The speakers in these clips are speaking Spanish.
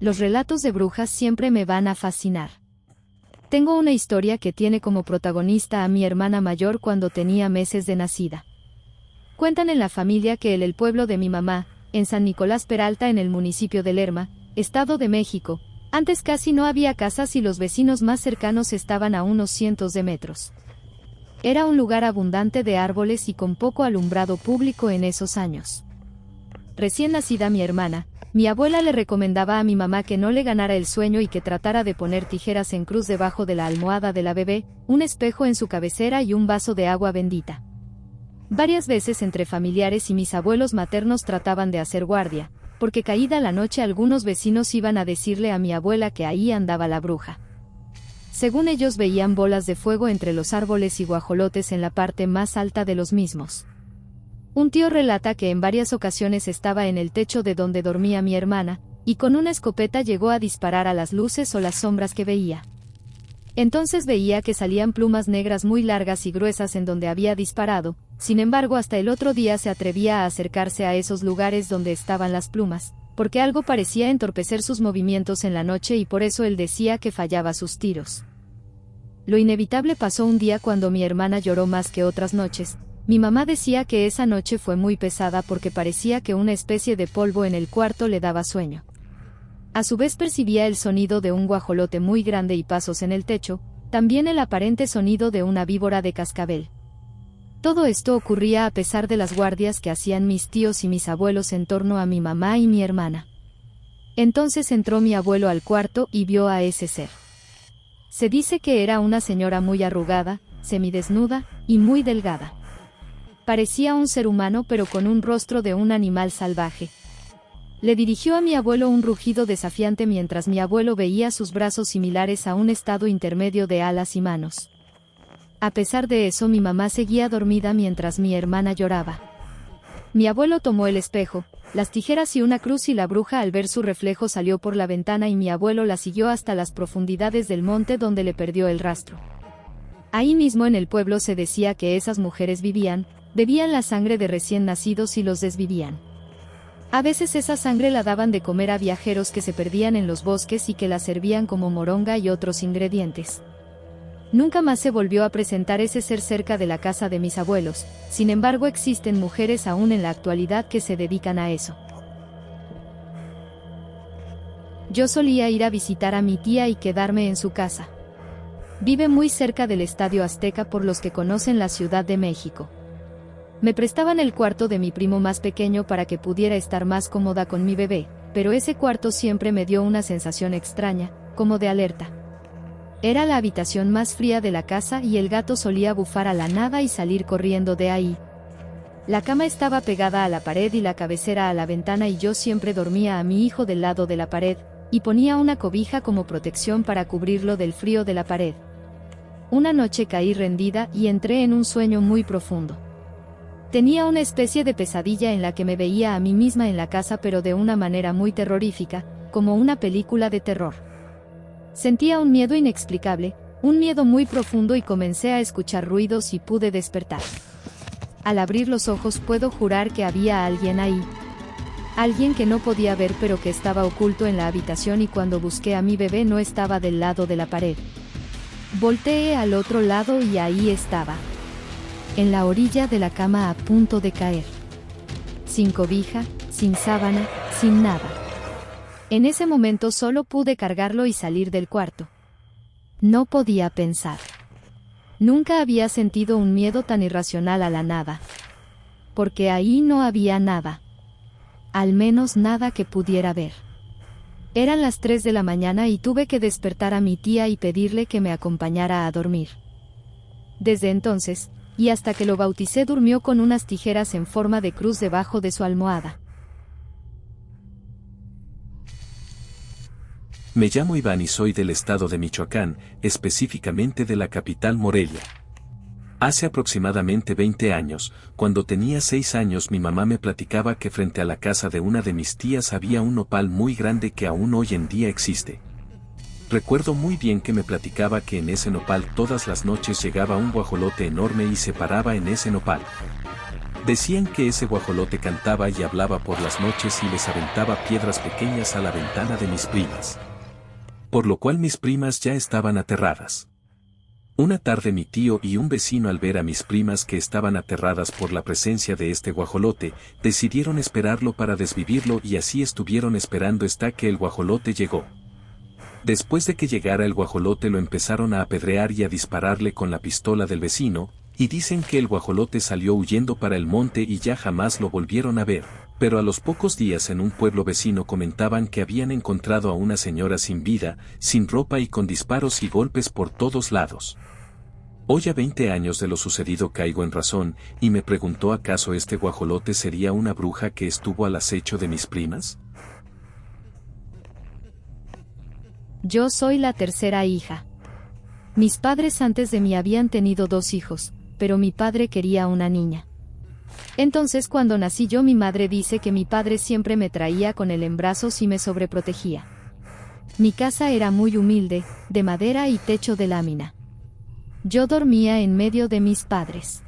los relatos de brujas siempre me van a fascinar. Tengo una historia que tiene como protagonista a mi hermana mayor cuando tenía meses de nacida. Cuentan en la familia que el pueblo de mi mamá, en San Nicolás Peralta en el municipio de Lerma, Estado de México, antes casi no había casas y los vecinos más cercanos estaban a unos cientos de metros. Era un lugar abundante de árboles y con poco alumbrado público en esos años. Recién nacida mi hermana, mi abuela le recomendaba a mi mamá que no le ganara el sueño y que tratara de poner tijeras en cruz debajo de la almohada de la bebé, un espejo en su cabecera y un vaso de agua bendita. Varias veces entre familiares y mis abuelos maternos trataban de hacer guardia, porque caída la noche algunos vecinos iban a decirle a mi abuela que ahí andaba la bruja. Según ellos veían bolas de fuego entre los árboles y guajolotes en la parte más alta de los mismos. Un tío relata que en varias ocasiones estaba en el techo de donde dormía mi hermana, y con una escopeta llegó a disparar a las luces o las sombras que veía. Entonces veía que salían plumas negras muy largas y gruesas en donde había disparado, sin embargo hasta el otro día se atrevía a acercarse a esos lugares donde estaban las plumas, porque algo parecía entorpecer sus movimientos en la noche y por eso él decía que fallaba sus tiros. Lo inevitable pasó un día cuando mi hermana lloró más que otras noches. Mi mamá decía que esa noche fue muy pesada porque parecía que una especie de polvo en el cuarto le daba sueño. A su vez percibía el sonido de un guajolote muy grande y pasos en el techo, también el aparente sonido de una víbora de cascabel. Todo esto ocurría a pesar de las guardias que hacían mis tíos y mis abuelos en torno a mi mamá y mi hermana. Entonces entró mi abuelo al cuarto y vio a ese ser. Se dice que era una señora muy arrugada, semidesnuda y muy delgada. Parecía un ser humano pero con un rostro de un animal salvaje. Le dirigió a mi abuelo un rugido desafiante mientras mi abuelo veía sus brazos similares a un estado intermedio de alas y manos. A pesar de eso mi mamá seguía dormida mientras mi hermana lloraba. Mi abuelo tomó el espejo, las tijeras y una cruz y la bruja al ver su reflejo salió por la ventana y mi abuelo la siguió hasta las profundidades del monte donde le perdió el rastro. Ahí mismo en el pueblo se decía que esas mujeres vivían, bebían la sangre de recién nacidos y los desvivían. A veces esa sangre la daban de comer a viajeros que se perdían en los bosques y que la servían como moronga y otros ingredientes. Nunca más se volvió a presentar ese ser cerca de la casa de mis abuelos, sin embargo existen mujeres aún en la actualidad que se dedican a eso. Yo solía ir a visitar a mi tía y quedarme en su casa. Vive muy cerca del Estadio Azteca por los que conocen la Ciudad de México. Me prestaban el cuarto de mi primo más pequeño para que pudiera estar más cómoda con mi bebé, pero ese cuarto siempre me dio una sensación extraña, como de alerta. Era la habitación más fría de la casa y el gato solía bufar a la nada y salir corriendo de ahí. La cama estaba pegada a la pared y la cabecera a la ventana y yo siempre dormía a mi hijo del lado de la pared, y ponía una cobija como protección para cubrirlo del frío de la pared. Una noche caí rendida y entré en un sueño muy profundo. Tenía una especie de pesadilla en la que me veía a mí misma en la casa pero de una manera muy terrorífica, como una película de terror. Sentía un miedo inexplicable, un miedo muy profundo y comencé a escuchar ruidos y pude despertar. Al abrir los ojos puedo jurar que había alguien ahí. Alguien que no podía ver pero que estaba oculto en la habitación y cuando busqué a mi bebé no estaba del lado de la pared. Volteé al otro lado y ahí estaba. En la orilla de la cama a punto de caer. Sin cobija, sin sábana, sin nada. En ese momento solo pude cargarlo y salir del cuarto. No podía pensar. Nunca había sentido un miedo tan irracional a la nada. Porque ahí no había nada. Al menos nada que pudiera ver. Eran las 3 de la mañana y tuve que despertar a mi tía y pedirle que me acompañara a dormir. Desde entonces, y hasta que lo bauticé durmió con unas tijeras en forma de cruz debajo de su almohada. Me llamo Iván y soy del estado de Michoacán, específicamente de la capital Morelia. Hace aproximadamente 20 años, cuando tenía 6 años mi mamá me platicaba que frente a la casa de una de mis tías había un nopal muy grande que aún hoy en día existe. Recuerdo muy bien que me platicaba que en ese nopal todas las noches llegaba un guajolote enorme y se paraba en ese nopal. Decían que ese guajolote cantaba y hablaba por las noches y les aventaba piedras pequeñas a la ventana de mis primas. Por lo cual mis primas ya estaban aterradas. Una tarde mi tío y un vecino, al ver a mis primas que estaban aterradas por la presencia de este guajolote, decidieron esperarlo para desvivirlo, y así estuvieron esperando hasta que el guajolote llegó. Después de que llegara el guajolote lo empezaron a apedrear y a dispararle con la pistola del vecino, y dicen que el guajolote salió huyendo para el monte y ya jamás lo volvieron a ver. Pero a los pocos días en un pueblo vecino comentaban que habían encontrado a una señora sin vida, sin ropa y con disparos y golpes por todos lados. Hoy, a 20 años de lo sucedido, caigo en razón, y me preguntó, ¿acaso este guajolote sería una bruja que estuvo al acecho de mis primas? Yo soy la tercera hija. Mis padres antes de mí habían tenido 2 hijos, pero mi padre quería una niña. Entonces, cuando nací yo, mi madre dice que mi padre siempre me traía con él en brazos y me sobreprotegía. Mi casa era muy humilde, de madera y techo de lámina. Yo dormía en medio de mis padres.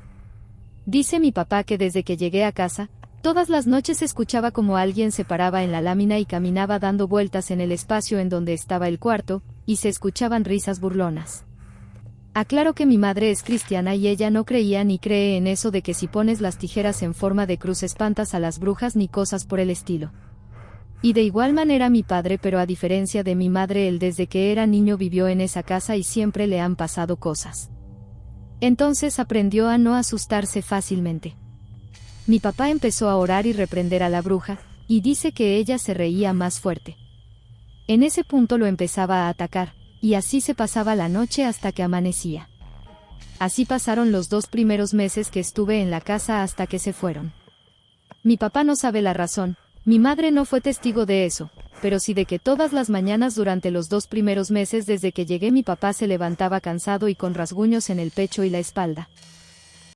Dice mi papá que desde que llegué a casa, todas las noches escuchaba como alguien se paraba en la lámina y caminaba dando vueltas en el espacio en donde estaba el cuarto, y se escuchaban risas burlonas. Aclaro que mi madre es cristiana y ella no creía ni cree en eso de que si pones las tijeras en forma de cruz espantas a las brujas ni cosas por el estilo. Y de igual manera mi padre, pero a diferencia de mi madre, él desde que era niño vivió en esa casa y siempre le han pasado cosas. Entonces aprendió a no asustarse fácilmente. Mi papá empezó a orar y reprender a la bruja, y dice que ella se reía más fuerte. En ese punto lo empezaba a atacar, y así se pasaba la noche hasta que amanecía. Así pasaron los 2 primeros meses que estuve en la casa hasta que se fueron. Mi papá no sabe la razón, mi madre no fue testigo de eso, pero sí de que todas las mañanas durante los 2 primeros meses desde que llegué mi papá se levantaba cansado y con rasguños en el pecho y la espalda.